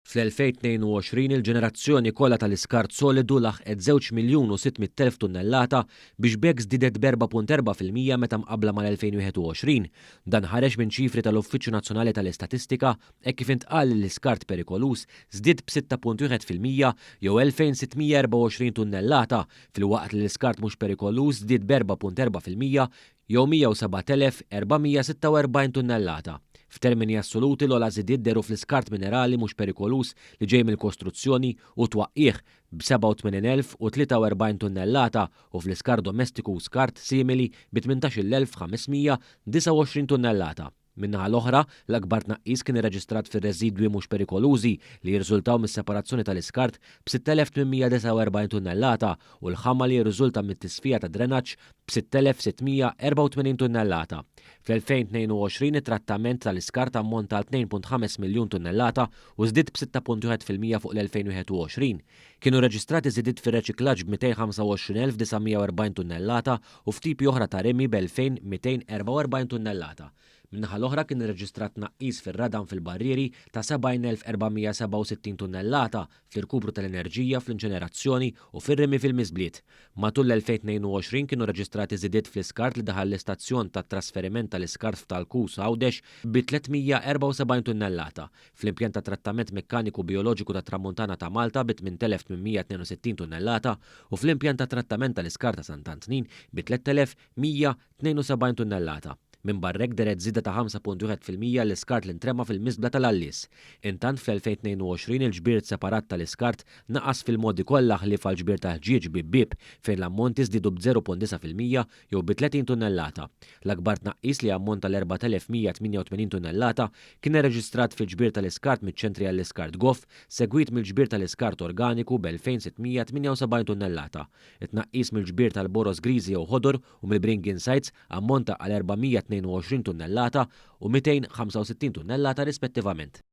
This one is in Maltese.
Fl-2022 il-ġenerazzjoni kollha tal-iskart solidu laħqet 2,600,000 tunnellata biex bekk żdiedet b'4.4% meta mqabbla mal-2021. Dan ħareġ minn ċifri tal-Uffiċċju Nazzjonali tal-Istatistika hekk kif intqal li l-iskart perikolus żdied b'6.1% jew 2,624 tunnellata filwaqt li l-iskart mhux perikolus żdied b'4.4% jew 107,446 tunnellata. F'termini assoluti l-ogħla żidiet deru fl-iskart minerali mhux perikolus li ġej mill-kostruzzjoni u twaqqih b'87,043 tunnellata u fl-iskart domestiku u skart simili b'18,529 tunnellata. Minnaħa l-oħra, l-akbar tnaqqis kien irreġistrat fir-residwi mhux perikolużi li jirriżultaw mis-separazzjoni tal-iskart b'6,849 tunnellata u l-ħamma li jirriżulta mit-tisfija ta' drenaġġ b'6,684 tunnellata. Fl-2022 it-trattament tal-iskart ammonta għal 2.5 miljun tunnellata u żdied b'6.1% fuq l-2021. Kienu reġistrati żidiet fir-reċiklaġġ b'225,940 tunnellata u f'tipi oħra ta' remi b'2,244 tunnellata. Minnaħa l-oħra kien irreġistrat tnaqqis fir-radam fil-barrieri ta' 70,467 tunnellata fl-irkupru tal-enerġija fl-inċenerazzjoni u fir-remi fil-miżbliet. Matul l-2022 kienu reġistrati żidiet fl-iskart li daħal l-istazzjon tat trasferiment tal-iskart f'Talkus Għawdex bi 374 tunnellata, fl-impjant ta' trattament mekkaniku bioloġiku ta' Tramuntana ta' Malta bi 8,862 tunnellata u fl-impjant ta' trattament tal-iskart ta' Sant'Antnin bi 3,172 tunnellata. Min barrek deret żieda ta' 5.1% l-iskart li ntrema fil-miżbla tal-Allis. Intant fl-2022 il-ġbir separat tal-iskart naqas fil-modi kollha ħlief għal ġbir ta' ħġieġ bib fejn l-ammonti żdiedu b'0.9% jew bi 30 tunnellata. L-akbar tnaqqis li ammonta l-4,188 tunnellata kien irreġistrat fil-ġbir tal-iskart miċ-ċentri għall-iskart Goff, segwit mill-ġbir tal-iskart organiku b'2,678 tunnellata. It-tnaqqis mill-ġbir tal-boros griżi jew ħodor u mill-bringing sites ammonta għal 422 tunnellata u 265 tunnellata rispettivament.